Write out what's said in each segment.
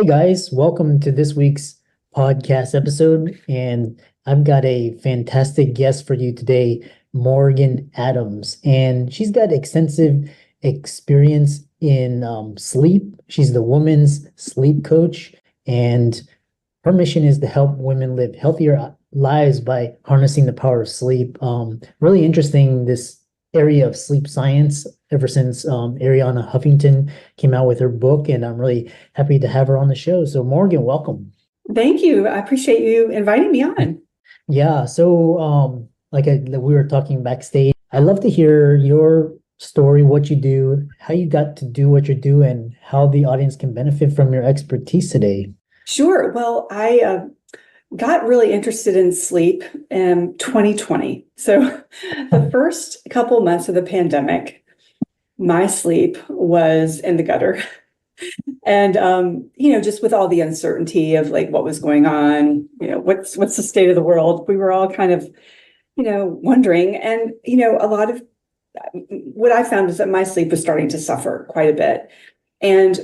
Hey guys, welcome to this week's podcast episode. And I've got a fantastic guest for you today, Morgan Adams. And she's got extensive experience in sleep. She's the women's sleep coach, and her mission is to help women live healthier lives by harnessing the power of sleep. Really interesting, this area of sleep science ever since Ariana Huffington came out with her book, and I'm really happy to have her on the show. So Morgan, welcome. Thank you. I appreciate you inviting me on. Yeah, so like we were talking backstage, I'd love to hear your story, what you do, how you got to do what you do, and how the audience can benefit from your expertise today. Sure. Well, I got really interested in sleep in 2020. So the first couple months of the pandemic, my sleep was in the gutter. And just with all the uncertainty of like what was going on, what's the state of the world, we were all kind of, wondering. And, a lot of what I found is that my sleep was starting to suffer quite a bit. And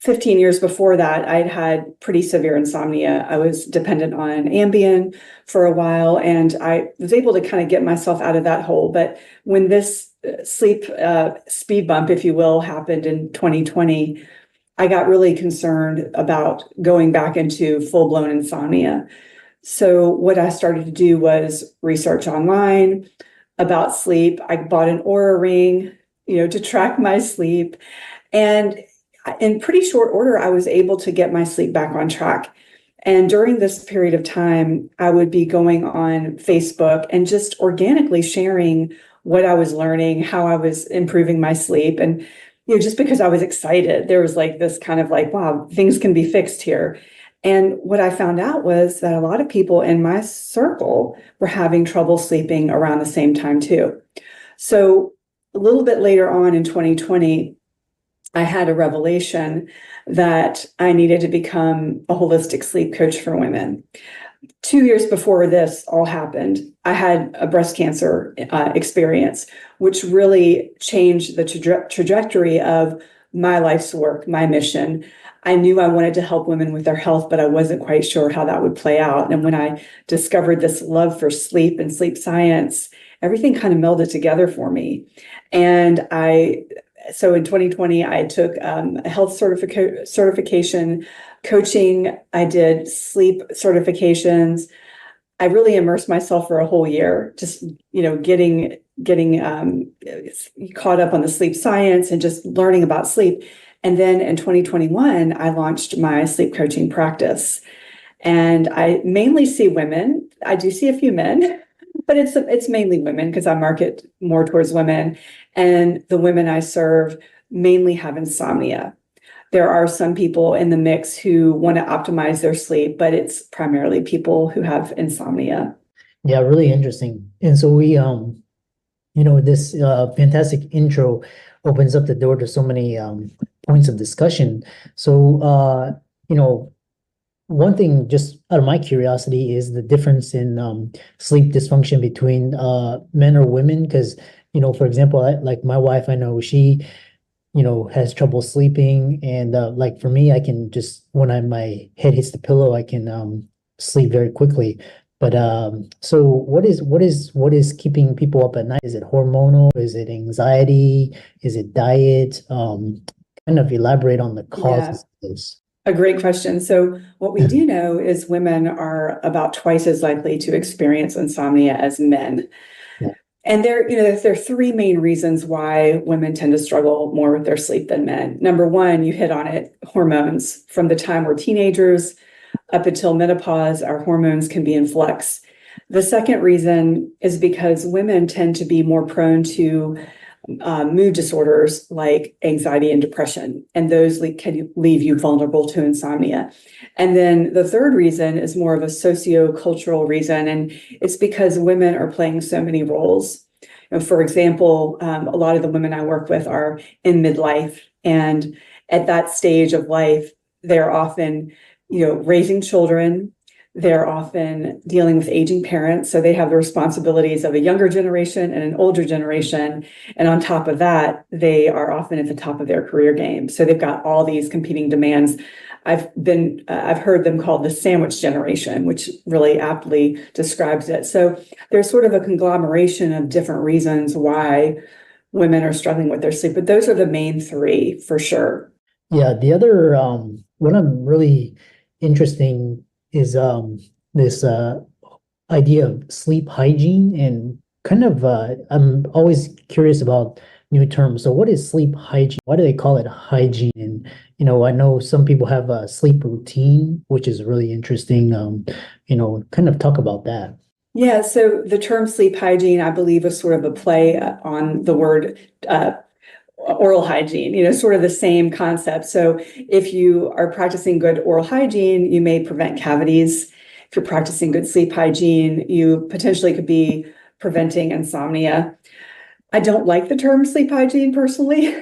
15 years before that, I'd had pretty severe insomnia. I was dependent on Ambien for a while, and I was able to kind of get myself out of that hole. But when this sleep speed bump, if you will, happened in 2020, I got really concerned about going back into full-blown insomnia. So what I started to do was research online about sleep. I bought an Aura ring, to track my sleep. And in pretty short order, I was able to get my sleep back on track. And during this period of time, I would be going on Facebook and just organically sharing what I was learning, how I was improving my sleep. And, just because I was excited, there was like this kind of like, wow, things can be fixed here. And what I found out was that a lot of people in my circle were having trouble sleeping around the same time too. So a little bit later on in 2020, I had a revelation that I needed to become a holistic sleep coach for women. 2 years before this all happened, I had a breast cancer experience, which really changed the trajectory of my life's work, my mission. I knew I wanted to help women with their health, but I wasn't quite sure how that would play out. And when I discovered this love for sleep and sleep science, everything kind of melded together for me. And so in 2020, I took a health certification, coaching. I did sleep certifications. I really immersed myself for a whole year, just getting caught up on the sleep science and just learning about sleep. And then in 2021, I launched my sleep coaching practice, and I mainly see women. I do see a few men, but it's mainly women because I market more towards women. And the women I serve mainly have insomnia. There are some people in the mix who want to optimize their sleep, but it's primarily people who have insomnia. Yeah, really interesting. And so this fantastic intro opens up the door to so many points of discussion. So, one thing just out of my curiosity is the difference in sleep dysfunction between men or women. Because, for example, like my wife, I know she, has trouble sleeping. And like for me, I can just, when my head hits the pillow, I can sleep very quickly. But so what is keeping people up at night? Is it hormonal? Is it anxiety? Is it diet? Kind of elaborate on the Yeah, causes of this. a great question. So what we do know is women are about twice as likely to experience insomnia as men. Yeah. And there are three main reasons why women tend to struggle more with their sleep than men. Number one, you hit on it, hormones. From the time we're teenagers up until menopause, our hormones can be in flux. The second reason is because women tend to be more prone to mood disorders like anxiety and depression, and those can leave you vulnerable to insomnia. And then the third reason is more of a socio-cultural reason, and it's because women are playing so many roles. For example, a lot of the women I work with are in midlife, and at that stage of life, they're often, raising children. They're often dealing with aging parents, so they have the responsibilities of a younger generation and an older generation. And on top of that, they are often at the top of their career game. So they've got all these competing demands I've heard them called the sandwich generation, which really aptly describes it. So there's sort of a conglomeration of different reasons why women are struggling with their sleep, but those are the main three for sure. Yeah, the other what I'm really interesting is this idea of sleep hygiene and kind of I'm always curious about new terms. So what is sleep hygiene? Why do they call it hygiene? And I know some people have a sleep routine, which is really interesting. Kind of talk about that. Yeah, so the term sleep hygiene, I believe, is sort of a play on the word uh, oral hygiene, sort of the same concept. So if you are practicing good oral hygiene, you may prevent cavities. If you're practicing good sleep hygiene, you potentially could be preventing insomnia. I don't like the term sleep hygiene personally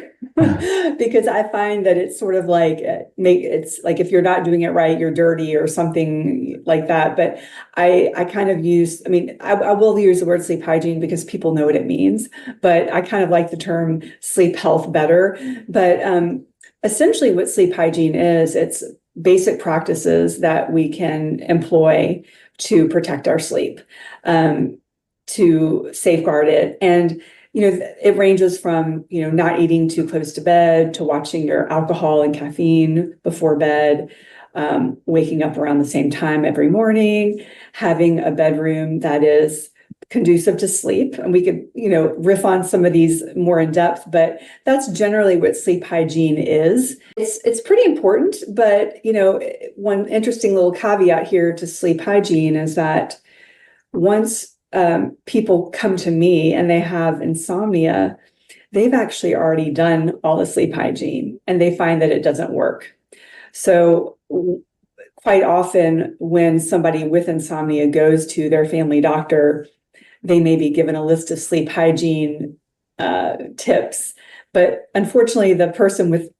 because I find that it's sort of like it's like if you're not doing it right, you're dirty or something like that. But I kind of use, I mean, I will use the word sleep hygiene because people know what it means, but I kind of like the term sleep health better. But essentially what sleep hygiene is, it's basic practices that we can employ to protect our sleep, to safeguard it. And it ranges from, not eating too close to bed to watching your alcohol and caffeine before bed, waking up around the same time every morning, having a bedroom that is conducive to sleep. And we could, riff on some of these more in depth, but that's generally what sleep hygiene is. It's pretty important, but, one interesting little caveat here to sleep hygiene is that once people come to me and they have insomnia, they've actually already done all the sleep hygiene and they find that it doesn't work. So quite often when somebody with insomnia goes to their family doctor, they may be given a list of sleep hygiene tips. But unfortunately, the person with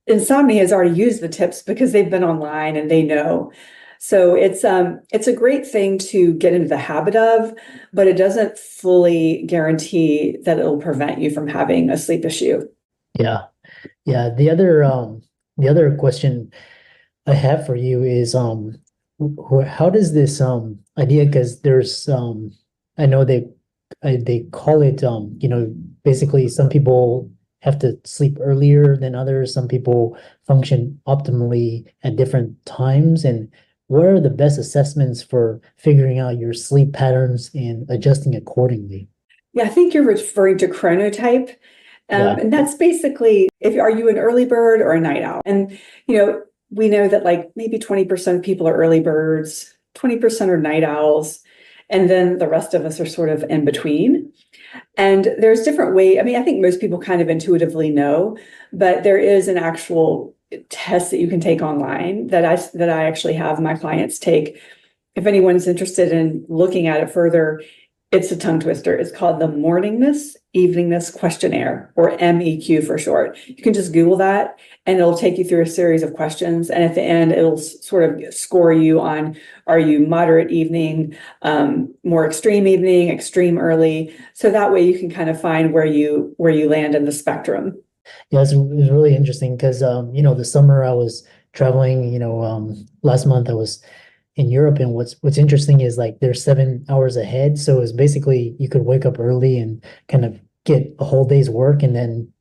insomnia has already used the tips because they've been online and they know. So it's a great thing to get into the habit of, but it doesn't fully guarantee that it'll prevent you from having a sleep issue. Yeah. Yeah. The other question I have for you is how does this idea, because there's I know they call it basically some people have to sleep earlier than others, some people function optimally at different times, and what are the best assessments for figuring out your sleep patterns and adjusting accordingly? Yeah, I think you're referring to chronotype. Yeah. And that's basically, are you an early bird or a night owl? And, we know that like maybe 20% of people are early birds, 20% are night owls, and then the rest of us are sort of in between. And there's different ways. I mean, I think most people kind of intuitively know, but there is an actual test that you can take online that I actually have my clients take. If anyone's interested in looking at it further, it's a tongue twister. It's called the Morningness Eveningness Questionnaire, or MEQ for short. You can just Google that and it'll take you through a series of questions. And at the end, it'll sort of score you on, are you moderate evening, more extreme evening, extreme early? So that way you can kind of find where you land in the spectrum. Yeah, it's really interesting because the summer I was traveling, last month I was in Europe, and what's interesting is like they're 7 hours ahead. So it's basically you could wake up early and kind of get a whole day's work and then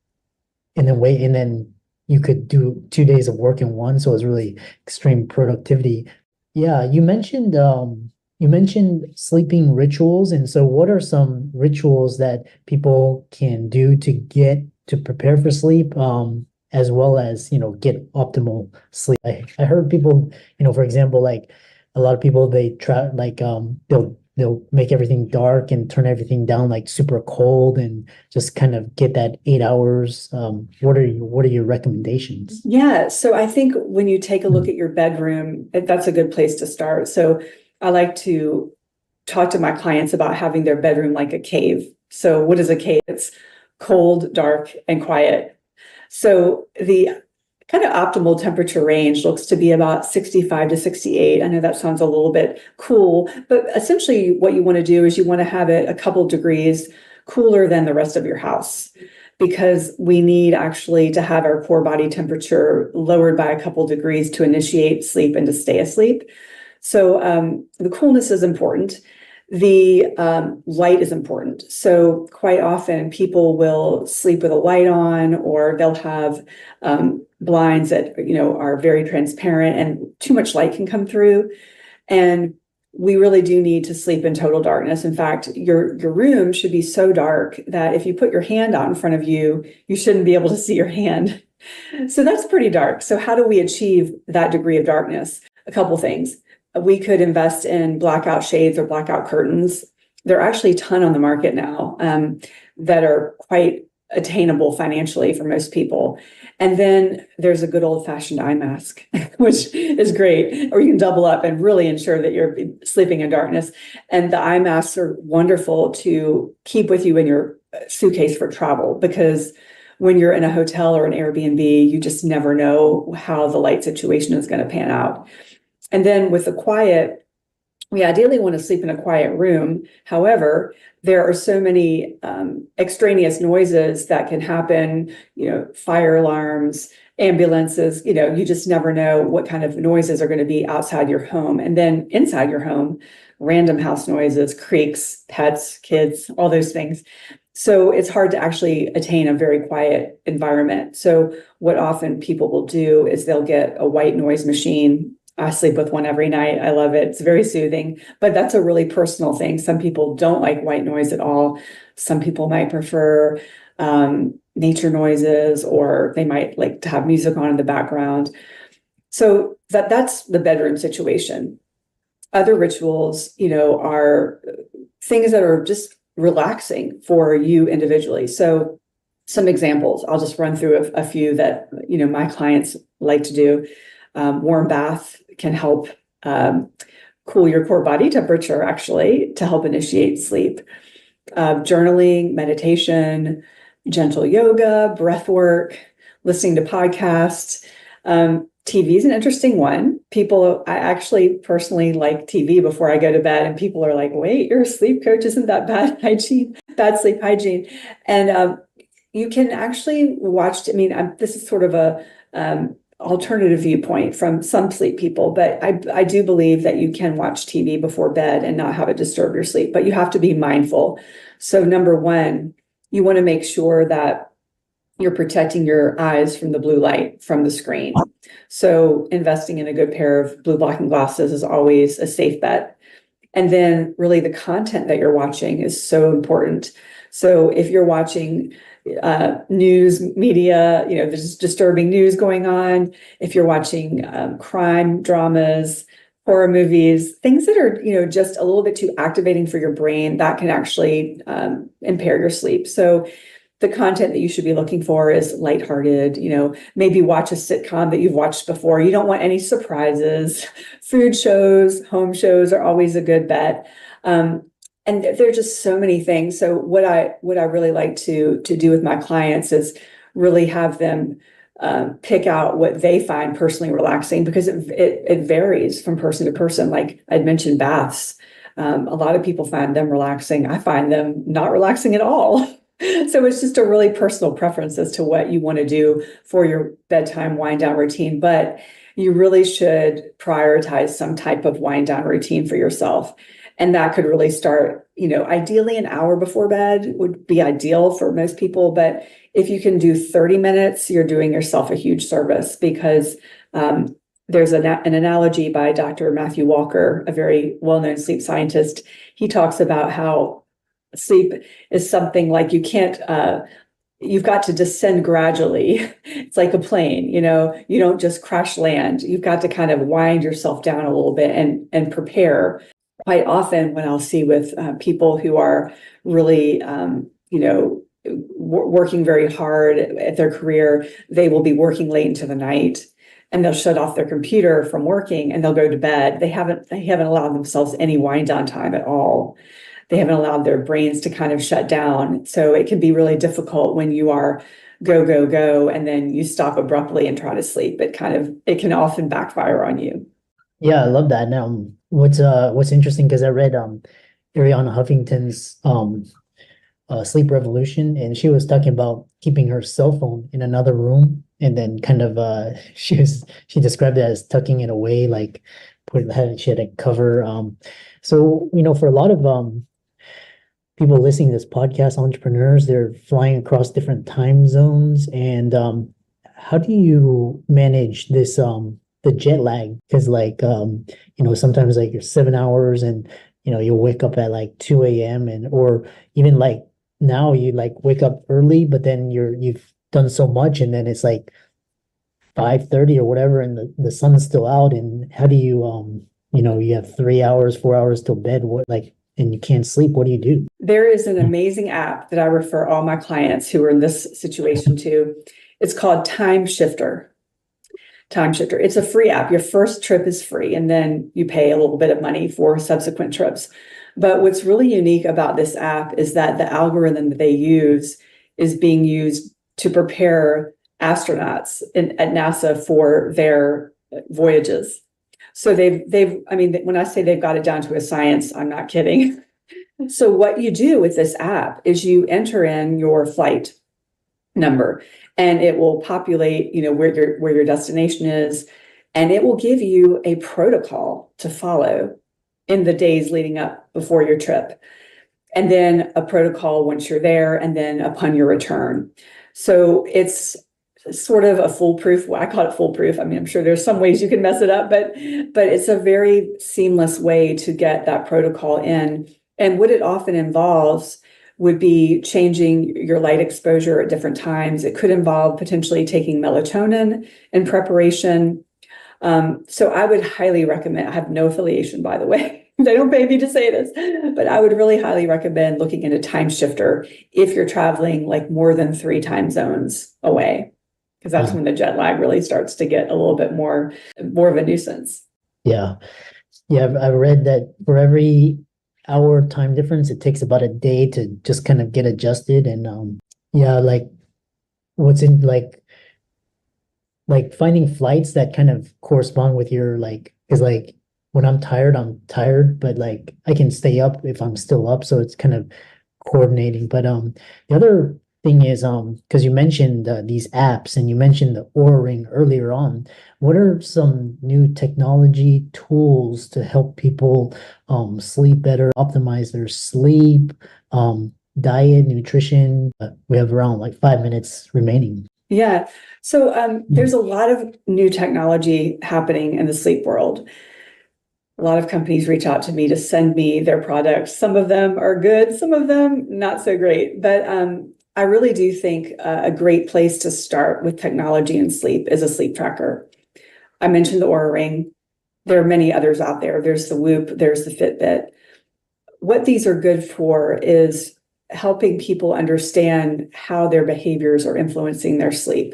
wait, and then you could do 2 days of work in one. So it's really extreme productivity. Yeah, you mentioned sleeping rituals, and so what are some rituals that people can do to prepare for sleep, as well as get optimal sleep? I heard people, for example, like a lot of people they try like they'll make everything dark and turn everything down like super cold and just kind of get that 8 hours. What are your recommendations? Yeah, so I think when you take a look at your bedroom, that's a good place to start. So I like to talk to my clients about having their bedroom like a cave. So what is a cave? It's cold, dark, and quiet. So the kind of optimal temperature range looks to be about 65 to 68. I know that sounds a little bit cool, but essentially what you want to do is you want to have it a couple degrees cooler than the rest of your house. because we need actually to have our core body temperature lowered by a couple degrees to initiate sleep and to stay asleep. So the coolness is important. The light is important. So quite often people will sleep with a light on, or they'll have blinds that are very transparent, and too much light can come through. And we really do need to sleep in total darkness. In fact, your room should be so dark that if you put your hand out in front of you, you shouldn't be able to see your hand. So that's pretty dark. So how do we achieve that degree of darkness? A couple things. We could invest in blackout shades or blackout curtains. There are actually a ton on the market now that are quite attainable financially for most people. And then there's a good old-fashioned eye mask, which is great. Or you can double up and really ensure that you're sleeping in darkness. And the eye masks are wonderful to keep with you in your suitcase for travel, because when you're in a hotel or an Airbnb, you just never know how the light situation is going to pan out. And then with the quiet, we ideally want to sleep in a quiet room. However, there are so many extraneous noises that can happen, fire alarms, ambulances, you just never know what kind of noises are going to be outside your home. And then inside your home, random house noises, creaks, pets, kids, all those things. So it's hard to actually attain a very quiet environment. So what often people will do is they'll get a white noise machine. I sleep with one every night. I love it. It's very soothing, but that's a really personal thing. Some people don't like white noise at all. Some people might prefer nature noises, or they might like to have music on in the background. So that's the bedroom situation. Other rituals, are things that are just relaxing for you individually. So some examples, I'll just run through a few that, my clients like to do. Warm bath can help cool your core body temperature, actually, to help initiate sleep. Journaling, meditation, gentle yoga, breath work, listening to podcasts. TV is an interesting one. I actually personally like TV before I go to bed, and people are like, wait, you're a sleep coach, isn't that bad bad sleep hygiene? And you can actually watch, this is sort of a alternative viewpoint from some sleep people, but I do believe that you can watch TV before bed and not have it disturb your sleep, but you have to be mindful. So number one, you want to make sure that you're protecting your eyes from the blue light from the screen. So investing in a good pair of blue blocking glasses is always a safe bet. And then really the content that you're watching is so important. So if you're watching news media, there's disturbing news going on. If you're watching crime dramas, horror movies, things that are, just a little bit too activating for your brain, that can actually impair your sleep. So the content that you should be looking for is lighthearted, maybe watch a sitcom that you've watched before. You don't want any surprises. Food shows, home shows are always a good bet. And there are just so many things. So what I really like to do with my clients is really have them pick out what they find personally relaxing, because it varies from person to person. Like I'd mentioned baths. A lot of people find them relaxing. I find them not relaxing at all. So it's just a really personal preference as to what you want to do for your bedtime wind down routine. But you really should prioritize some type of wind down routine for yourself. And that could really start, ideally an hour before bed would be ideal for most people. But if you can do 30 minutes, you're doing yourself a huge service, because there's an analogy by Dr. Matthew Walker, a very well-known sleep scientist. He talks about how sleep is something like you've got to descend gradually. It's like a plane, you don't just crash land. You've got to kind of wind yourself down a little bit and prepare. Quite often when I'll see with people who are really, working very hard at their career, they will be working late into the night, and they'll shut off their computer from working and they'll go to bed. They haven't allowed themselves any wind down time at all. They haven't allowed their brains to kind of shut down. So it can be really difficult when you are go, go, go, and then you stop abruptly and try to sleep. It can often backfire on you. Yeah, I love that. What's interesting, because I read Ariana Huffington's Sleep Revolution, and she was talking about keeping her cell phone in another room, and then kind of she described it as tucking it away, like she had a cover. So for a lot of people listening to this podcast, entrepreneurs, they're flying across different time zones, and how do you manage this the jet lag? Because sometimes like you're 7 hours and you'll wake up at like 2 a.m. and or even like now you like wake up early, but then you've done so much and then it's like 5:30 or whatever and the sun's still out. And how do you you have 3 hours, 4 hours till bed, and you can't sleep, what do you do? There is an amazing app that I refer all my clients who are in this situation to. It's called Time Shifter. Time Shifter. It's a free app. Your first trip is free, and then you pay a little bit of money for subsequent trips. But what's really unique about this app is that the algorithm that they use is being used to prepare astronauts at NASA for their voyages. So I mean, when I say they've got it down to a science, I'm not kidding. So what you do with this app is you enter in your flight number and it will populate, where your destination is, and it will give you a protocol to follow in the days leading up before your trip. And then a protocol once you're there and then upon your return. So it's sort of a foolproof. I call it foolproof. I mean, I'm sure there's some ways you can mess it up, but it's a very seamless way to get that protocol in. And what it often involves would be changing your light exposure at different times. It could involve potentially taking melatonin in preparation. So I would highly recommend, I have no affiliation, by the way. They don't pay me to say this, but I would really highly recommend looking into Time Shifter if you're traveling like more than 3 time zones away, because that's when the jet lag really starts to get a little bit more of a nuisance. Yeah. I've read that for every hour time difference, it takes about a day to just kind of get adjusted. And like what's in like finding flights that kind of correspond with your because like when I'm tired, but like I can stay up if I'm still up. So it's kind of coordinating. But the other thing is because you mentioned these apps and you mentioned the Oura Ring earlier on. What are some new technology tools to help people sleep better, optimize their sleep, diet, nutrition? We have around like 5 minutes remaining. Yeah. So there's a lot of new technology happening in the sleep world. A lot of companies reach out to me to send me their products. Some of them are good, some of them not so great. But I really do think a great place to start with technology and sleep is a sleep tracker. I mentioned the Oura Ring. There are many others out there. There's the Whoop, there's the Fitbit. What these are good for is helping people understand how their behaviors are influencing their sleep.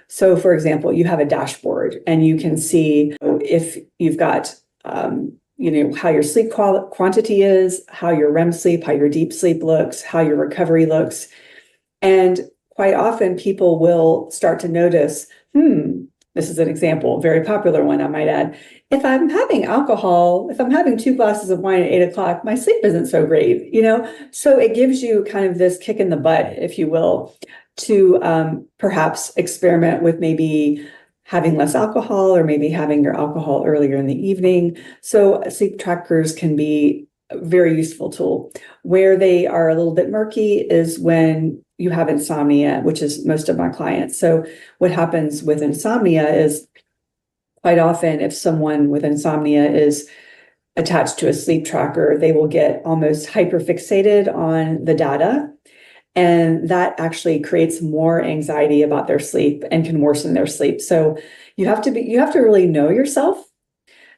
So, for example, you have a dashboard and you can see if you've got, how your sleep quantity is, how your REM sleep, how your deep sleep looks, how your recovery looks. And quite often people will start to notice, this is an example, very popular one, I might add. If I'm having 2 glasses of wine at 8 o'clock, my sleep isn't so great, So it gives you kind of this kick in the butt, if you will, to perhaps experiment with maybe having less alcohol or maybe having your alcohol earlier in the evening. So sleep trackers can be a very useful tool. Where they are a little bit murky is when you have insomnia, which is most of my clients. So what happens with insomnia is quite often if someone with insomnia is attached to a sleep tracker, they will get almost hyperfixated on the data. And that actually creates more anxiety about their sleep and can worsen their sleep. So you have to really know yourself.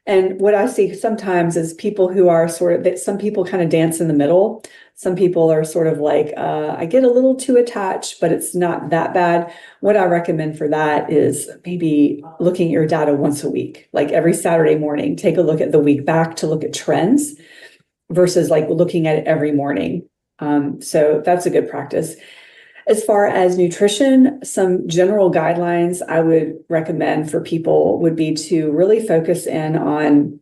And what I see sometimes is people who are some people kind of dance in the middle. Some people are sort of like, I get a little too attached, but it's not that bad. What I recommend for that is maybe looking at your data once a week, like every Saturday morning, take a look at the week back to look at trends versus like looking at it every morning. So that's a good practice. As far as nutrition, some general guidelines I would recommend for people would be to really focus in on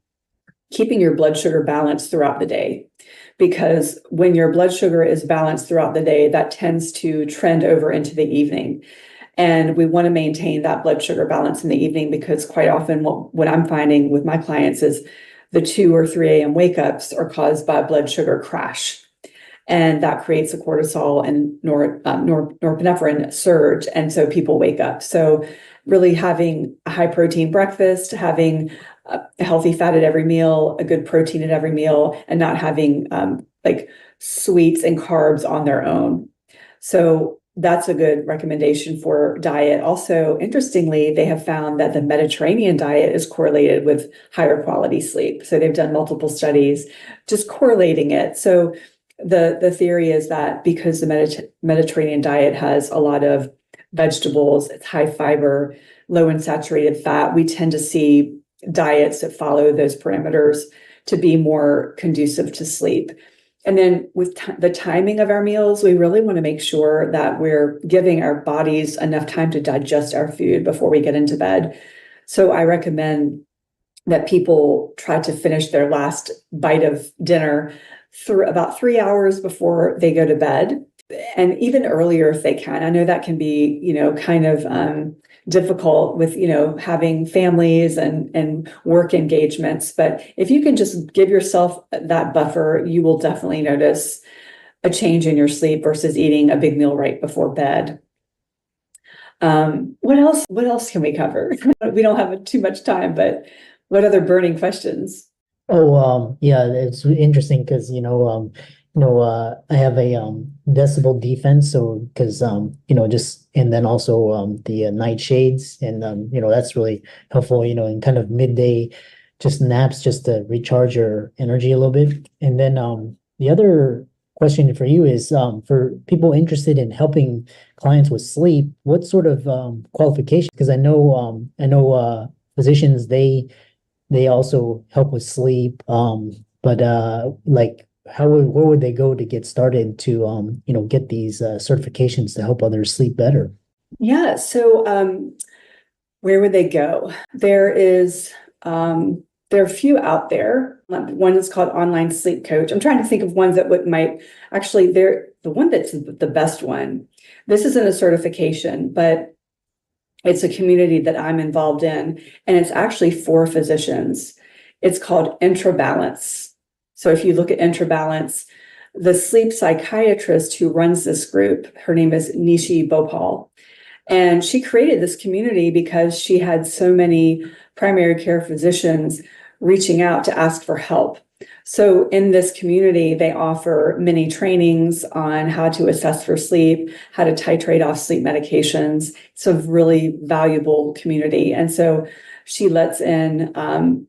keeping your blood sugar balanced throughout the day. Because when your blood sugar is balanced throughout the day, that tends to trend over into the evening. And we want to maintain that blood sugar balance in the evening, because quite often what I'm finding with my clients is the 2 or 3 a.m. wake ups are caused by a blood sugar crash. And that creates a cortisol and norepinephrine surge. And so people wake up. So really having a high protein breakfast, having a healthy fat at every meal, a good protein at every meal, and not having like sweets and carbs on their own. So that's a good recommendation for diet. Also, interestingly, they have found that the Mediterranean diet is correlated with higher quality sleep. So they've done multiple studies just correlating it. So the theory is that because the Mediterranean diet has a lot of vegetables, it's high fiber, low in saturated fat, we tend to see diets that follow those parameters to be more conducive to sleep. And then with the timing of our meals, we really want to make sure that we're giving our bodies enough time to digest our food before we get into bed. So I recommend that people try to finish their last bite of dinner about 3 hours before they go to bed, and even earlier if they can. I know that can be, kind of difficult with, having families and work engagements. But if you can just give yourself that buffer, you will definitely notice a change in your sleep versus eating a big meal right before bed. What else can we cover? We don't have too much time, but what other burning questions? Oh, yeah, it's interesting because I have a decibel defense, so because just and then also the night shades, and that's really helpful, in kind of midday, just naps, just to recharge your energy a little bit. And then the other question for you is for people interested in helping clients with sleep, what sort of qualifications? Because I know physicians, they also help with sleep. But like where would they go to get started to get these certifications to help others sleep better? Yeah, so where would they go? There are a few out there. One is called Online Sleep Coach. I'm trying to think of ones that might actually, they're the one that's the best one. This isn't a certification, but it's a community that I'm involved in, and it's actually for physicians. It's called IntraBalance. So if you look at IntraBalance, the sleep psychiatrist who runs this group, her name is Nishi Bhopal, and she created this community because she had so many primary care physicians reaching out to ask for help. So in this community, they offer many trainings on how to assess for sleep, how to titrate off sleep medications. It's a really valuable community. And so she lets in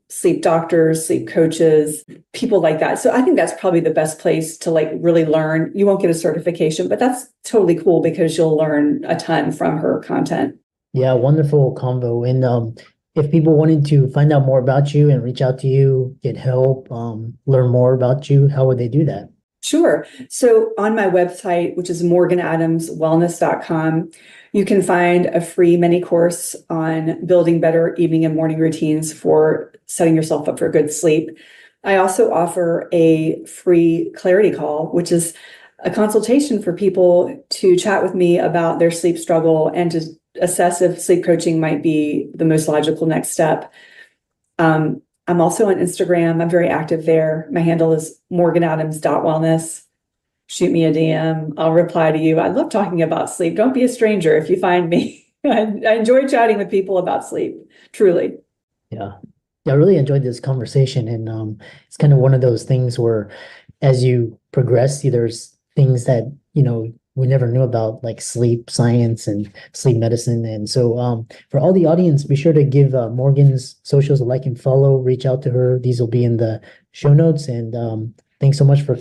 sleep doctors, sleep coaches, people like that. So I think that's probably the best place to really learn. You won't get a certification, but that's totally cool because you'll learn a ton from her content. Yeah, wonderful combo. And if people wanted to find out more about you and reach out to you, get help, learn more about you, how would they do that? Sure. So on my website, which is morganadamswellness.com, you can find a free mini course on building better evening and morning routines for setting yourself up for good sleep. I also offer a free clarity call, which is a consultation for people to chat with me about their sleep struggle and to assess if sleep coaching might be the most logical next step. I'm also on Instagram. I'm very active there. My handle is morganadams.wellness. Shoot me a DM. I'll reply to you. I love talking about sleep. Don't be a stranger if you find me. I enjoy chatting with people about sleep, truly. Yeah. Yeah, I really enjoyed this conversation. And it's kind of one of those things where as you progress, there's things that, we never knew about, like sleep science and sleep medicine. And so for all the audience, be sure to give Morgan's socials a like and follow, reach out to her. These will be in the show notes. And thanks so much for